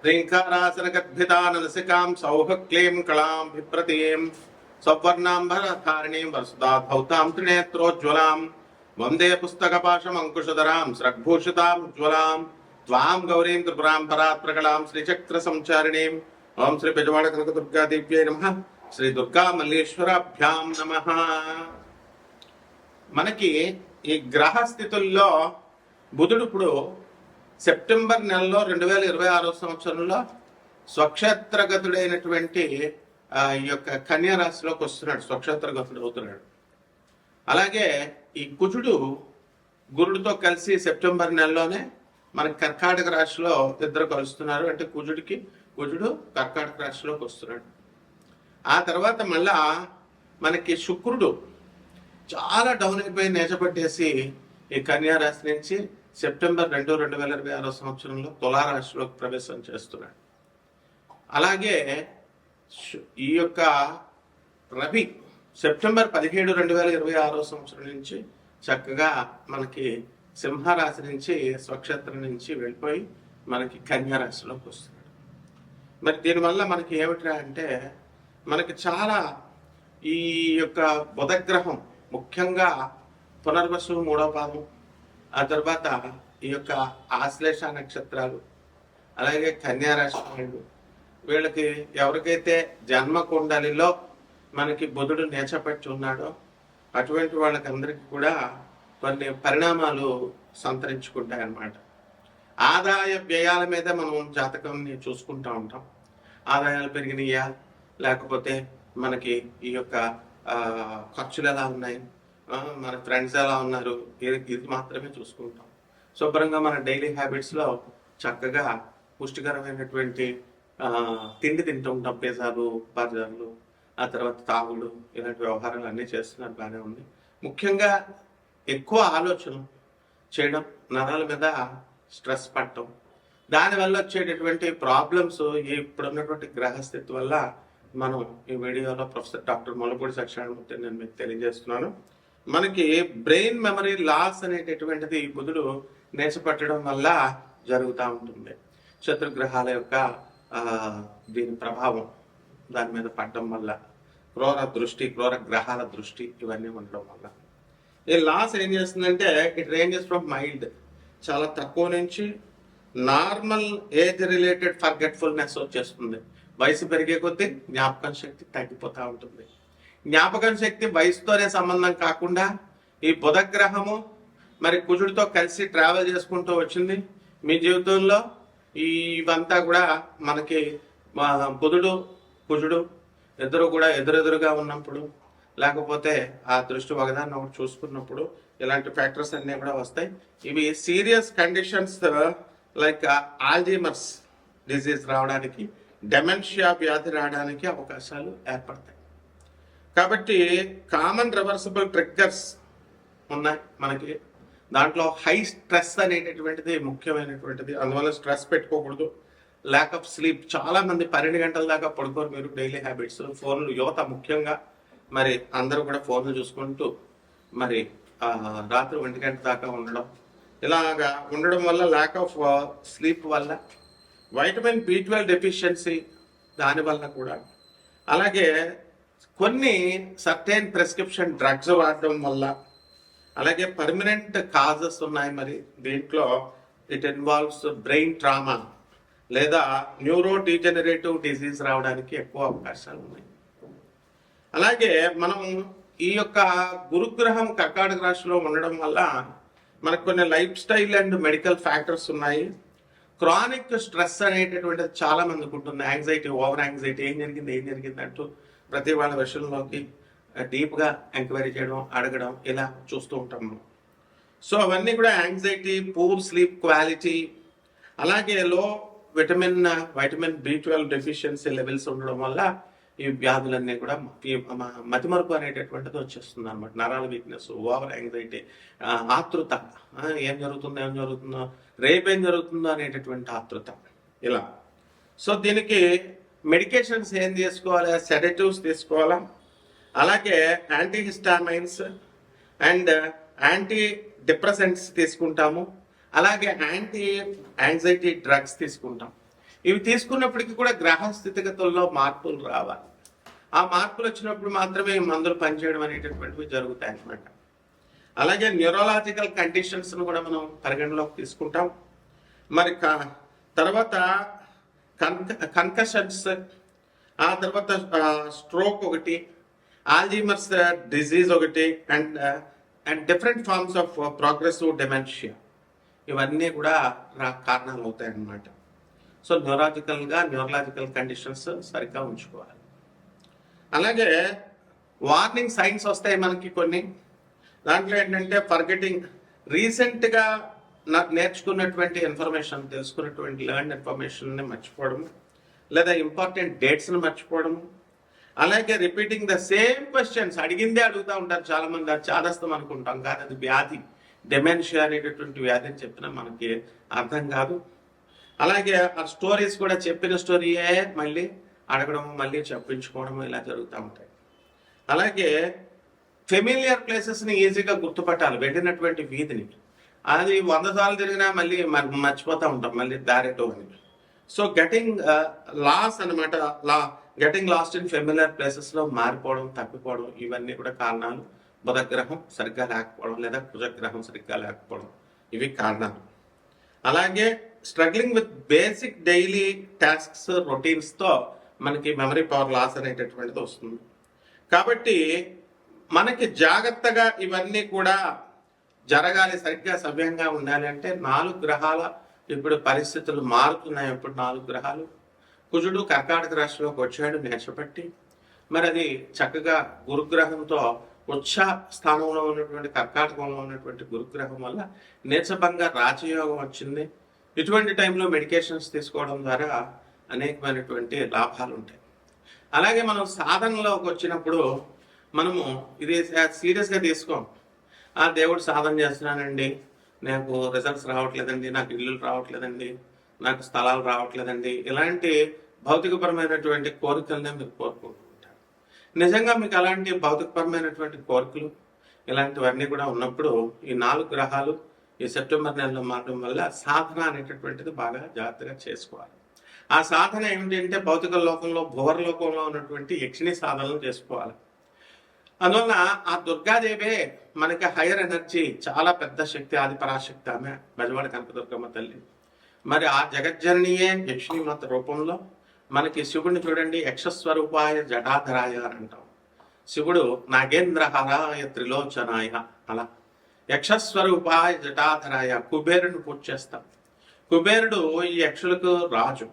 ह्रीङ्कारासनगद्भितानलसिकां सौहक्लीं कलां बिभ्रतीं सवर्णाम्बरधारिणीं वरसुदाधौतां त्रिनेत्रोज्ज्वलां वन्दे पुस्तकपाशमङ्कुशधरां स्रग्भूषितां उज्ज्वलां त्वां गौरीं त्रिपुरां परात्प्रकलां श्रीचक्रसंचारिणीं ओं श्री बेजवाड़ कनकदुर्गादेव्यै नमः శ్రీ దుర్గా మల్లేశ్వరాభ్యాం నమః. మనకి ఈ గ్రహ స్థితుల్లో బుధుడు ఇప్పుడు సెప్టెంబర్ నెలలో 2026 సంవత్సరంలో స్వక్షేత్రగతుడైనటువంటి ఈ యొక్క కన్యా రాశిలోకి వస్తున్నాడు, స్వక్షేత్రగతుడు అవుతున్నాడు. అలాగే ఈ కుజుడు గురుడితో కలిసి సెప్టెంబర్ నెలలోనే మనకి కర్కాటక రాశిలో ఇద్దరు కలుస్తున్నారు. అంటే కుజుడు కర్కాటక రాశిలోకి వస్తున్నాడు. ఆ తర్వాత మళ్ళా మనకి శుక్రుడు చాలా డౌన్ అయిపోయి నేచపట్టేసి ఈ కన్యా రాశి నుంచి సెప్టెంబర్ 2026 సంవత్సరంలో తులారాశిలోకి ప్రవేశం చేస్తున్నాడు. అలాగే ఈ యొక్క రవి సెప్టెంబర్ 17, 2026 సంవత్సరం నుంచి చక్కగా మనకి సింహరాశి నుంచి స్వక్షేత్రం నుంచి వెళ్ళిపోయి మనకి కన్యా రాశిలోకి వస్తున్నాడు. మరి దీనివల్ల మనకి ఏమిట్రా అంటే మనకి చాలా ఈ యొక్క బుధగ్రహం ముఖ్యంగా పునర్వసు 3వ పాదం, ఆ తర్వాత ఈ యొక్క ఆశ్లేష నక్షత్రాలు, అలాగే కన్యా రాశి వాళ్ళు, వీళ్ళకి ఎవరికైతే జన్మ కుండలిలో మనకి బుధుడు నేచపట్టి ఉన్నాడో అటువంటి వాళ్ళకి అందరికీ కూడా కొన్ని పరిణామాలు సంతరించుకుంటాయన్నమాట. ఆదాయ వ్యయాల మీద మనం జాతకాన్ని చూసుకుంటూ ఉంటాం. ఆదాయాలు పెరిగినాయా, లేకపోతే మనకి ఈ యొక్క ఖర్చులు ఎలా ఉన్నాయి, మన ఫ్రెండ్స్ ఎలా ఉన్నారు, ఇది మాత్రమే చూసుకుంటాం. శుభ్రంగా మన డైలీ హ్యాబిట్స్లో చక్కగా పుష్టికరమైనటువంటి తిండి తింటూ ఉంటాం. పిజ్జాలు, బర్గర్లు, ఆ తర్వాత తాగులు, ఇలాంటి వ్యవహారాలు అన్నీ చేస్తున్నారు, బాగానే ఉంది. ముఖ్యంగా ఎక్కువ ఆలోచన చేయడం, నరాల మీద స్ట్రెస్ పడటం, దానివల్ల వచ్చేటటువంటి ప్రాబ్లమ్స్ ఇప్పుడున్నటువంటి గ్రహస్థితి వల్ల మనం ఈ వీడియోలో ప్రొఫెసర్ డాక్టర్ మొలపూడి సత్యనారాయణమూర్తి నేను మీకు తెలియజేస్తున్నాను. మనకి బ్రెయిన్ మెమరీ లాస్ అనేటటువంటిది బుధుడు నేచపట్టడం వల్ల జరుగుతూ ఉంటుంది. శత్రుగ్రహాల యొక్క దీని ప్రభావం దాని మీద పడడం వల్ల, క్రూర గ్రహాల దృష్టి ఇవన్నీ ఉండడం వల్ల ఈ లాస్ ఏం చేస్తుందంటే ఇట్ రేంజెస్ ఫ్రమ్ మైల్డ్, చాలా తక్కువ నుంచి నార్మల్ ఏజ్ రిలేటెడ్ ఫర్గెట్ఫుల్నెస్ వచ్చేస్తుంది. వయసు పెరిగే కొద్దీ జ్ఞాపకం శక్తి తగ్గిపోతూ ఉంటుంది. జ్ఞాపకం శక్తి వయసుతోనే సంబంధం కాకుండా ఈ బుధగ్రహము మరి కుజుడితో కలిసి ట్రావెల్ చేసుకుంటూ వచ్చింది మీ జీవితంలో. ఇవంతా కూడా మనకి బుధుడు కుజుడు ఇద్దరు కూడా ఎదురెదురుగా ఉన్నప్పుడు, లేకపోతే ఆ దృష్టి ఒకదాన్ని ఒకటి చూసుకున్నప్పుడు ఇలాంటి ఫ్యాక్టర్స్ అన్నీ కూడా వస్తాయి. ఇవి serious conditions like Alzheimer's disease రావడానికి, డెమెన్షియా వ్యాధి రావడానికి అవకాశాలు ఏర్పడతాయి. కాబట్టి కామన్ రివర్సిబుల్ ట్రిగ్గర్స్ ఉన్నాయి మనకి. దాంట్లో హై స్ట్రెస్ అనేటటువంటిది ముఖ్యమైనటువంటిది. అందువల్ల స్ట్రెస్ పెట్టుకోకూడదు. ల్యాక్ ఆఫ్ స్లీప్, చాలా మంది 12 గంటల దాకా పడుకోరు. మీరు డైలీ హ్యాబిట్స్, ఫోన్లు, యువత ముఖ్యంగా మరి అందరూ కూడా ఫోన్లు చూసుకుంటూ మరి రాత్రి 1 గంట దాకా ఉండడం, ఇలాగా ఉండడం వల్ల ల్యాక్ ఆఫ్ స్లీప్ వల్ల, వైటమిన్ B12 డెఫిషియన్సీ దానివల్ల కూడా, అలాగే కొన్ని సర్టెన్ ప్రిస్క్రిప్షన్ డ్రగ్స్ వాడడం వల్ల, అలాగే పర్మనెంట్ కాజెస్ ఉన్నాయి. మరి దీంట్లో ఇట్ ఇన్వాల్వ్స్ బ్రెయిన్ ట్రామా లేదా న్యూరో డీజెనరేటివ్ డిజీజ్ రావడానికి ఎక్కువ అవకాశాలు ఉన్నాయి. అలాగే మనం ఈ యొక్క గురుగ్రహం కర్కాటక రాశిలో ఉండడం వల్ల మనకు కొన్ని life style and medical factors ఉన్నాయి. క్రానిక్ స్ట్రెస్ అనేటటువంటిది చాలా మందికి ఉంటుంది. యాంగ్జైటీ, ఓవర్ యాంగ్జైటీ, ఏం జరిగింది అంటూ ప్రతి వాళ్ళ విషయంలోకి డీప్గా ఎంక్వైరీ చేయడం, అడగడం, ఇలా చూస్తూ ఉంటాం మనం. సో అవన్నీ కూడా యాంగ్జైటీ, పూర్ స్లీప్ క్వాలిటీ, అలాగే లో వైటమిన్ B12 డెఫిషియన్సీ లెవెల్స్ ఉండడం వల్ల ఈ వ్యాధులన్నీ కూడా మతిమరుపు అనేటటువంటిది వచ్చేస్తుంది అనమాట. నరాల వీక్నెస్, ఓవర్ యాంగ్జైటీ, ఆతృత, ఏం జరుగుతుందో, రేపేం జరుగుతుందో అనేటటువంటి ఆతృత, ఇలా. సో దీనికి మెడికేషన్స్ ఏం తీసుకోవాలి? సెడేటివ్స్ తీసుకోవాలా, అలాగే యాంటీహిస్టామైన్స్ అండ్ యాంటీ డిప్రెసెంట్స్ తీసుకుంటాము, అలాగే యాంటీ యాంగ్జైటీ డ్రగ్స్ తీసుకుంటాం. ఇవి తీసుకున్నప్పటికీ కూడా గ్రహ స్థితిగతుల్లో మార్పులు రావాలి. ఆ మార్పులు వచ్చినప్పుడు మాత్రమే ఈ మందులు పనిచేయడం అనేటటువంటివి జరుగుతాయి అన్నమాట. అలాగే న్యూరలాజికల్ కండిషన్స్ను కూడా మనం పరిగణలోకి తీసుకుంటాం. మరి తర్వాత కన్కషన్స్, ఆ తర్వాత స్ట్రోక్ ఒకటి, ఆల్జీమర్స్ డిజీజ్ ఒకటి, and different forms of progressive dementia, ఇవన్నీ కూడా కారణాలు అవుతాయి అన్నమాట. సో న్యూరలాజికల్ కండిషన్స్ సరిగ్గా ఉంచుకోవాలి. అలాగే వార్నింగ్ సైన్స్ వస్తాయి మనకి కొన్ని. దాంట్లో ఏంటంటే ఫర్గెటింగ్, రీసెంట్గా నేర్చుకున్నటువంటి ఇన్ఫర్మేషన్, తెలుసుకున్నటువంటి లెర్న్ ఇన్ఫర్మేషన్ని మర్చిపోవడం, లేదా ఇంపార్టెంట్ డేట్స్ని మర్చిపోవడం. అలాగే రిపీటింగ్ ద సేమ్ క్వశ్చన్స్, అడిగిందే అడుగుతూ ఉంటారు చాలామంది. అది చాదస్తం అనుకుంటాం, కానీ అది వ్యాధి, డెమెన్షియా అనేటటువంటి వ్యాధి అని చెప్పినా మనకి అర్థం కాదు. అలాగే ఆ స్టోరీస్ కూడా చెప్పిన స్టోరీయే మళ్ళీ అడగడం, మళ్ళీ చెప్పించుకోవడం, ఇలా జరుగుతూ ఉంటాయి. అలాగే ఫెమిలియర్ ప్లేసెస్ని ఈజీగా గుర్తుపట్టాలి, వెళ్ళినటువంటి వీధిని. అది 100 సార్లు తిరిగినా మళ్ళీ మర్చిపోతూ ఉంటాం, మళ్ళీ దారెటో అని. సో గెటింగ్ లాస్ అనమాట, గెటింగ్ లాస్ట్ ఇన్ ఫెమిలియర్ ప్లేసెస్లో మారిపోవడం, తప్పిపోవడం, ఇవన్నీ కూడా కారణాలు. బుధగ్రహం సరిగ్గా లేకపోవడం లేదా కుజగ్రహం సరిగ్గా లేకపోవడం, ఇవి కారణాలు. అలాగే struggling with basic daily tasks, రొటీన్స్తో మనకి మెమరీ పవర్ లాస్ అనేటటువంటిది వస్తుంది. కాబట్టి మనకి జాగ్రత్తగా ఇవన్నీ కూడా జరగాలి, సరిగ్గా సవ్యంగా ఉండాలి అంటే 4 గ్రహాల ఇప్పుడు పరిస్థితులు మారుతున్నాయి. ఇప్పుడు 4 గ్రహాలు, కుజుడు కర్కాటక రాశిలోకి వచ్చాడు నేర్చబట్టి. మరి అది చక్కగా గురుగ్రహంతో ఉచ్చ స్థానంలో ఉన్నటువంటి కర్కాటకంలో ఉన్నటువంటి గురుగ్రహం వల్ల నీచభంగ రాజయోగం వచ్చింది. ఇటువంటి టైంలో మెడికేషన్స్ తీసుకోవడం ద్వారా అనేకమైనటువంటి లాభాలు ఉంటాయి. అలాగే మనం సాధనలోకి వచ్చినప్పుడు మనము ఇది సీరియస్గా తీసుకోం. ఆ దేవుడు సాధన చేస్తున్నానండి, నాకు రిజల్ట్స్ రావట్లేదండి, నాకు ఇల్లులు రావట్లేదండి, నాకు స్థలాలు రావట్లేదండి, ఇలాంటి భౌతికపరమైనటువంటి కోరికలనే మీరు కోరుకుంటూ ఉంటారు. నిజంగా మీకు అలాంటి భౌతికపరమైనటువంటి కోరికలు ఇలాంటివన్నీ కూడా ఉన్నప్పుడు ఈ 4 గ్రహాలు ఈ సెప్టెంబర్ నెలలో మారడం వల్ల సాధన అనేటటువంటిది బాగా జాగ్రత్తగా చేసుకోవాలి. ఆ సాధన ఏమిటంటే భౌతిక లోకంలో, భువర లోకంలో ఉన్నటువంటి యక్షిణి సాధనలు చేసుకోవాలి. అందువల్ల ఆ దుర్గాదేవే మనకి హైయర్ ఎనర్జీ, చాలా పెద్ద శక్తి, ఆది పరాశక్తి ఆమె, బెజవాడ కనకదుర్గమ్మ తల్లి. మరి ఆ జగజ్జననియే యక్షిణీమాత రూపంలో మనకి శివుడిని చూడండి, యక్షస్వరూపాయ జటాధరాయ అని అంటాం. శివుడు నాగేంద్రహరాయ త్రిలోచనాయ, అలా యక్షస్వరూపాయ జటాధరాయ. కుబేరుని పూజ చేస్తాం. కుబేరుడు ఈ యక్షులకు రాజు.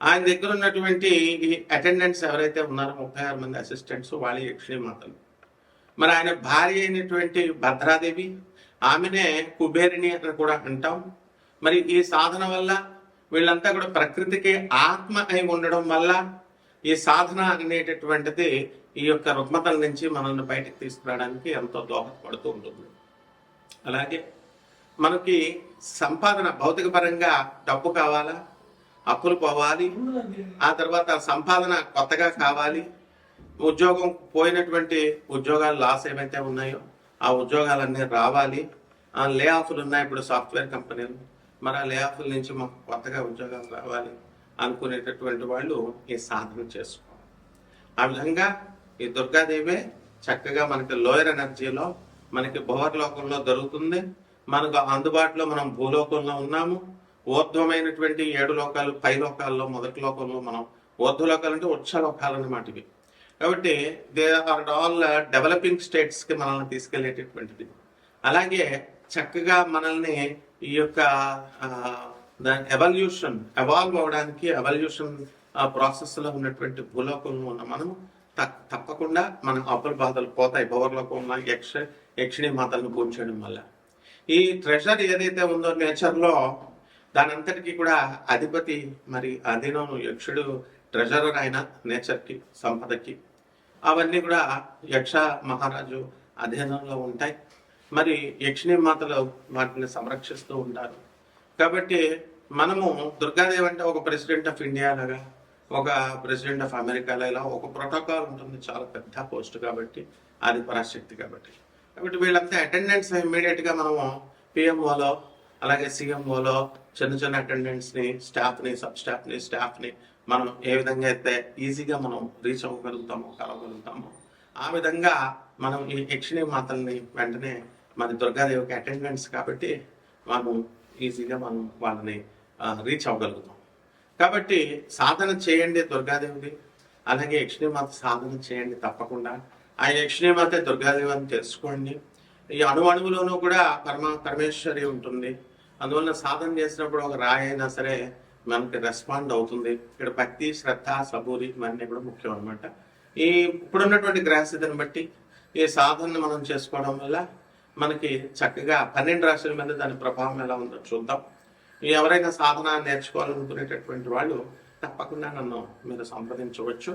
ఆయన దగ్గర ఉన్నటువంటి ఈ అటెండెంట్స్ ఎవరైతే ఉన్నారో 36 మంది అసిస్టెంట్స్, వాళ్ళ యక్షిణీ మాతలు. మరి ఆయన భార్య అయినటువంటి భద్రాదేవి, ఆమెనే కుబేరిని అని కూడా అంటాం. మరి ఈ సాధన వల్ల వీళ్ళంతా కూడా ప్రకృతికి ఆత్మ అయి ఉండడం వల్ల ఈ సాధన అనేటటువంటిది ఈ యొక్క రుగ్మతల నుంచి మనల్ని బయటకు తీసుకురావడానికి ఎంతో దోహదపడుతూ ఉంటుంది. అలాగే మనకి సంపాదన, భౌతిక పరంగా డబ్బు కావాలా, అప్పులు పోవాలి, ఆ తర్వాత సంపాదన కొత్తగా కావాలి, ఉద్యోగం పోయినటువంటి ఉద్యోగాలు లాస్ ఏవైతే ఉన్నాయో ఆ ఉద్యోగాలన్నీ రావాలి, ఆ లే ఆఫ్లు ఉన్నాయి ఇప్పుడు సాఫ్ట్వేర్ కంపెనీలు, మరి ఆ లే ఆఫ్ల నుంచి మాకు కొత్తగా ఉద్యోగాలు రావాలి అనుకునేటటువంటి వాళ్ళు ఈ సాధన చేసుకోవాలి. ఆ విధంగా ఈ దుర్గాదేవే చక్కగా మనకి లోయర్ ఎనర్జీలో, మనకి భువర్ లోకంలో దొరుకుతుంది. మనకు అందుబాటులో మనం భూలోకంలో ఉన్నాము. ఊర్ధ్వమైనటువంటి 7 లోకాలు, పై లోకాల్లో మొదటి లోకంలో మనం, ఊర్ధ్వలోకాలు అంటే ఉచ్చ లోకాలు అన్నమాట ఇవి. కాబట్టి దే ఆర్ ఆల్ డెవలపింగ్ స్టేట్స్కి మనల్ని తీసుకెళ్లేటటువంటిది. అలాగే చక్కగా మనల్ని ఈ యొక్క ఎవాల్వ్ అవడానికి, ఎవల్యూషన్ ప్రాసెస్లో ఉన్నటువంటి భూలోకంలో ఉన్న మనము తప్పకుండా మన అప్పుల బాధలు పోతాయి భువర్లోకం ఉన్న యక్షిణీ మాతలను పూజ చేయడం వల్ల. ఈ ట్రెజర్ ఏదైతే ఉందో నేచర్లో, దాని అంతటికీ కూడా అధిపతి, మరి అధీనం యక్షుడు ట్రెజరర్ అయిన నేచర్కి, సంపదకి. అవన్నీ కూడా యక్ష మహారాజు అధీనంలో ఉంటాయి. మరి యక్షిణీ మాతలు వాటిని సంరక్షిస్తూ ఉంటారు. కాబట్టి మనము దుర్గాదేవి అంటే ఒక ప్రెసిడెంట్ ఆఫ్ ఇండియా లాగా, ఒక ప్రెసిడెంట్ ఆఫ్ అమెరికాలో ఇలా ఒక ప్రోటోకాల్ ఉంటుంది, చాలా పెద్ద పోస్ట్ కాబట్టి, ఆది పరాశక్తి కాబట్టి. కాబట్టి వీళ్ళంతా అటెండెన్స్ ఇమ్మీడియట్గా మనము పిఎంఓలో, అలాగే సిఎంఓలో, చిన్న చిన్న అటెండెంట్స్ని, స్టాఫ్ని, సబ్ స్టాఫ్ని మనం ఏ విధంగా అయితే ఈజీగా మనం రీచ్ అవ్వగలుగుతామో, కలవగలుగుతామో, ఆ విధంగా మనం ఈ యక్షిణి మాతల్ని వెంటనే మరి దుర్గాదేవికి అటెండెంట్స్ కాబట్టి మనం ఈజీగా మనం వాళ్ళని రీచ్ అవ్వగలుగుతాం. కాబట్టి సాధన చేయండి దుర్గాదేవిది, అలాగే యక్షిణీమాత సాధన చేయండి తప్పకుండా. ఆ యక్షిణీమాత దుర్గాదేవి అని తెలుసుకోండి. ఈ అణువులోనూ కూడా పరమేశ్వరి ఉంటుంది. అందువల్ల సాధన చేసినప్పుడు ఒక రాయి అయినా సరే మనకి రెస్పాండ్ అవుతుంది. ఇక్కడ భక్తి, శ్రద్ధ, సబూరి ఇవన్నీ కూడా ముఖ్యం అనమాట. ఈ ఇప్పుడున్నటువంటి గ్రహస్థితిని బట్టి ఈ సాధనను మనం చేసుకోవడం వల్ల మనకి చక్కగా 12 రాశుల మీద దాని ప్రభావం ఎలా ఉందో చూద్దాం. ఎవరైనా సాధన నేర్చుకోవాలనుకునేటటువంటి వాళ్ళు తప్పకుండా నన్ను మీరు సంప్రదించవచ్చు.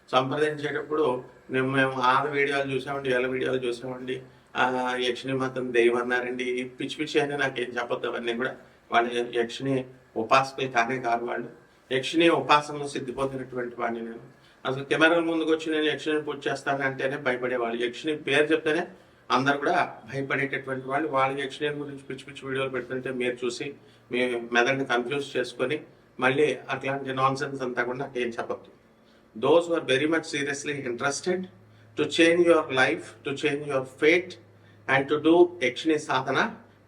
సంప్రదించేటప్పుడు మేము 6 వీడియోలు చూసామండి, 7 వీడియోలు చూసామండి, యక్షిణి మాత్రం దెయ్యం అన్నారండి, పిచ్చి పిచ్చి అని నాకేం చెప్పొద్దు. అవన్నీ కూడా వాళ్ళు యక్షిణి ఉపాసకులు కానే కాదు. వాళ్ళు యక్షిణి ఉపాసనలో సిద్ధిపోతున్నటువంటి వాడిని నేను. అసలు కెమెరాల ముందుకు వచ్చి నేను యక్షిని పూజ చేస్తానంటేనే భయపడేవాళ్ళు. యక్షిని పేరు చెప్తేనే అందరు కూడా భయపడేటటువంటి వాళ్ళు. వాళ్ళ యక్షిని గురించి పిచ్చి పిచ్చి వీడియోలు పెడుతుంటే మీరు చూసి మీ మెదడుని కన్ఫ్యూజ్ చేసుకొని మళ్ళీ అట్లాంటి నాన్ సెన్స్ అంతా కూడా నాకు ఏం చెప్పద్దు. Those who are very much seriously interested to change your life, to change your fate and to do యక్షిని సాధన,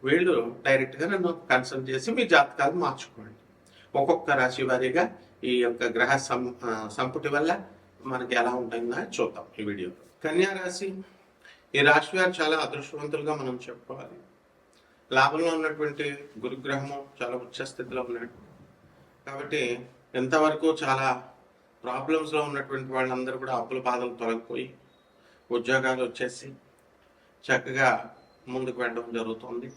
వీళ్ళు డైరెక్ట్గా నన్ను కన్సల్ట్ చేసి మీ జాతకాలు మార్చుకోండి. ఒక్కొక్క రాశి వారీగా ఈ యొక్క గ్రహ సంపుటి వల్ల మనకి ఎలా ఉంటుందో చూద్దాం ఈ వీడియో. కన్యా రాశి, ఈ రాశి వారు చాలా అదృష్టవంతులుగా మనం చెప్పుకోవాలి. లాభంలో ఉన్నటువంటి గురుగ్రహము చాలా ఉచ్చ స్థితిలో ఉన్నాడు కాబట్టి ఎంతవరకు చాలా ప్రాబ్లమ్స్లో ఉన్నటువంటి వాళ్ళందరూ కూడా అప్పుల బాధలు తొలగిపోయి ఉద్యోగాలు వచ్చేసి చక్కగా ముందుకు వెళ్ళడం జరుగుతుంది.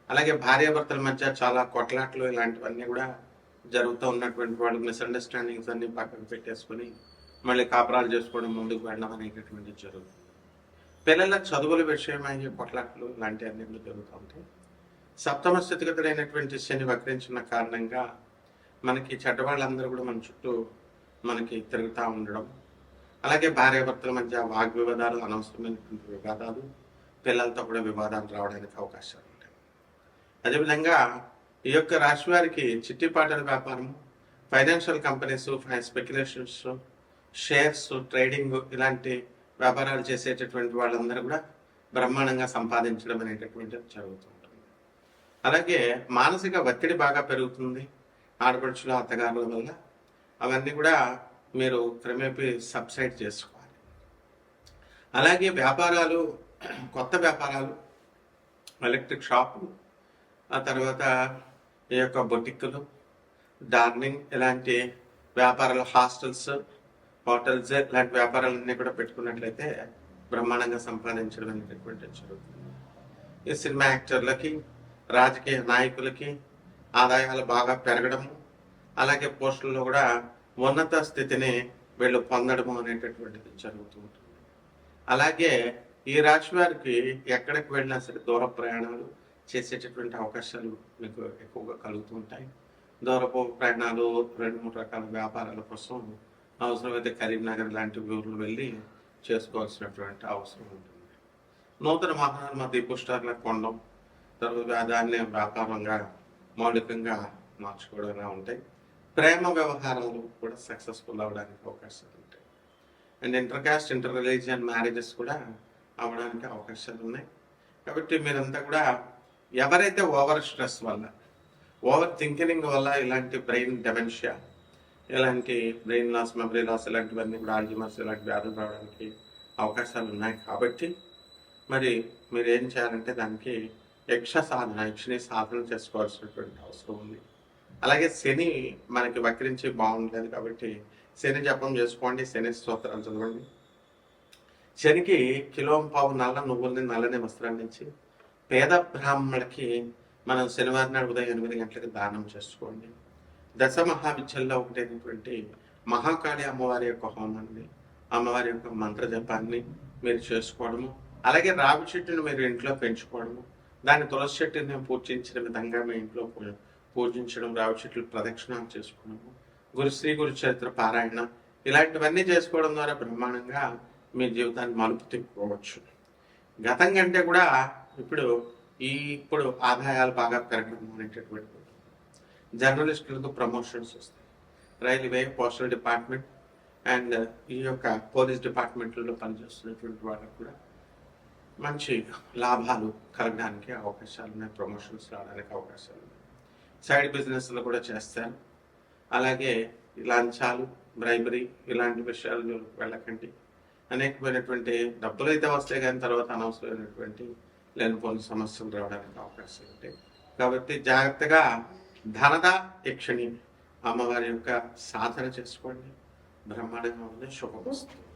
అలాగే భార్యాభర్తల మధ్య చాలా కొట్లాట్లు ఇలాంటివన్నీ కూడా జరుగుతూ ఉన్నటువంటి వాళ్ళు మిస్అండర్స్టాండింగ్స్ అన్ని పక్కన పెట్టేసుకొని మళ్ళీ కాపురాలు చేసుకోవడం, ముందుకు వెళ్ళడం అనేటటువంటి జరుగుతుంది. పిల్లల చదువుల విషయమయ్యే కొట్లాట్లు ఇలాంటివన్నీ కూడా జరుగుతూ ఉంటాయి. సప్తమ స్థితిగతులైనటువంటి శని వక్రించిన కారణంగా మనకి చెడ్డవాళ్ళందరూ కూడా మన చుట్టూ మనకి తిరుగుతూ ఉండడం, అలాగే భార్యాభర్తల మధ్య వాగ్వివాదాలు, అనవసరమైనటువంటి వివాదాలు, పిల్లలతో కూడా వివాదాలు రావడానికి అవకాశాలు ఉంటాయి. అదేవిధంగా ఈ యొక్క రాశి వారికి చిట్టిపాటల వ్యాపారం, financial companies, speculations, shares, trading ఇలాంటి వ్యాపారాలు చేసేటటువంటి వాళ్ళందరూ కూడా బ్రహ్మాండంగా సంపాదించడం అనేటటువంటిది జరుగుతుంది. అలాగే మానసిక ఒత్తిడి బాగా పెరుగుతుంది ఆడపడుచులు, అత్తగారుల వల్ల. అవన్నీ కూడా మీరు క్రమేపీ సబ్సైడ్ చేసుకోవాలి. అలాగే వ్యాపారాలు, కొత్త వ్యాపారాలు, ఎలక్ట్రిక్ షాపు, ఆ తర్వాత ఈ యొక్క బొటిక్కులు, డార్నింగ్ ఇలాంటి వ్యాపారాలు, హాస్టల్స్, హోటల్స్ ఇలాంటి వ్యాపారాలన్నీ కూడా పెట్టుకున్నట్లయితే బ్రహ్మాండంగా సంపాదించడం అనేటటువంటి జరుగుతుంది. ఈ సినిమా యాక్టర్లకి, రాజకీయ నాయకులకి ఆదాయాలు బాగా పెరగడము, అలాగే పోస్టుల్లో కూడా ఉన్నత స్థితిని వీళ్ళు పొందడము అనేటటువంటిది జరుగుతూ ఉంటుంది. అలాగే ఈ రాశి వారికి ఎక్కడికి వెళ్ళినా సరే దూర ప్రయాణాలు చేసేటటువంటి అవకాశాలు మీకు ఎక్కువగా కలుగుతూ ఉంటాయి. దూరపు ప్రయాణాలు, 2-3 రకాల వ్యాపారాల కోసం అవసరమైతే కరీంనగర్ లాంటి ఊర్లు వెళ్ళి చేసుకోవాల్సినటువంటి అవసరం ఉంటుంది. నూతన వాహనాలు మధ్య పుష్టార్ల కొనడం, తర్వాత దాన్ని వ్యాపారంగా మౌలికంగా మార్చుకోవడంగా ఉంటాయి. ప్రేమ వ్యవహారాలు కూడా సక్సెస్ఫుల్ అవ్వడానికి అవకాశాలు ఉంటాయి. And inter caste, inter religion marriages కూడా అవ్వడానికి అవకాశాలు ఉన్నాయి. కాబట్టి మీరంతా కూడా ఎవరైతే ఓవర్ స్ట్రెస్ వల్ల, ఓవర్ థింకింగ్ వల్ల ఇలాంటి బ్రెయిన్ డెమెన్షియా, ఇలాంటి బ్రెయిన్ లాస్, మెమరీ లాస్ ఇలాంటివన్నీ కూడా, ఆల్జీమర్స్ ఇలాంటి వ్యాధులు రావడానికి అవకాశాలు ఉన్నాయి. కాబట్టి మరి మీరు ఏం చేయాలంటే దానికి యక్షిని సాధన చేసుకోవాల్సినటువంటి అవసరం ఉంది. అలాగే శని మనకి వక్రించి బాగుండలేదు కాబట్టి శని జపం చేసుకోండి, శని స్తోత్రాలు చదవండి. శనికి 1.5 కిలో నల్ల నువ్వుల్ని, నల్లని వస్త్రాన్ని ఇచ్చి పేద బ్రాహ్మణులకి మనం శనివారం నాడు ఉదయం 8 గంటలకు దానం చేసుకోండి. దశ మహావిద్యల్లో ఒకటైనటువంటి మహాకాళి అమ్మవారి యొక్క హోమాన్ని, అమ్మవారి యొక్క మంత్ర జపాన్ని మీరు చేసుకోవడము, అలాగే రావి చెట్టును మీరు ఇంట్లో పెంచుకోవడము, దాన్ని తులసి చెట్టుని పూజించిన విధంగా మీ ఇంట్లో పూజించడం, రావి చెట్లు ప్రదక్షిణాలు చేసుకోవడము, శ్రీ గురు చరిత్ర పారాయణ ఇలాంటివన్నీ చేసుకోవడం ద్వారా బ్రహ్మాండంగా మీ జీవితాన్ని మలుపు తిప్పుకోవచ్చు. గతం కంటే కూడా ఇప్పుడు ఆదాయాలు బాగా పెరగడం అనేటటువంటి జర్నలిస్టులకు ప్రమోషన్స్ వస్తాయి. రైల్వే, పోస్టల్ డిపార్ట్మెంట్ అండ్ ఈ యొక్క పోలీస్ డిపార్ట్మెంట్లలో పనిచేస్తున్నటువంటి వాళ్ళకు కూడా మంచి లాభాలు కలగడానికి అవకాశాలు ఉన్నాయి, ప్రమోషన్స్ రావడానికి అవకాశాలు ఉన్నాయి. సైడ్ బిజినెస్లు కూడా చేస్తాను. అలాగే లంచాలు, బ్రైబరీ ఇలాంటి విషయాలు వెళ్ళకండి. అనేకమైనటువంటి డబ్బులు అయితే వస్తాయి కానీ తర్వాత అనవసరమైనటువంటి లేనిపోని సమస్యలు రావడానికి అవకాశాలు ఉంటాయి. కాబట్టి జాగ్రత్తగా ధనద యక్షిణి అమ్మవారి యొక్క సాధన చేసుకోండి. బ్రహ్మాండంగా ఉంది. శుభమస్తు.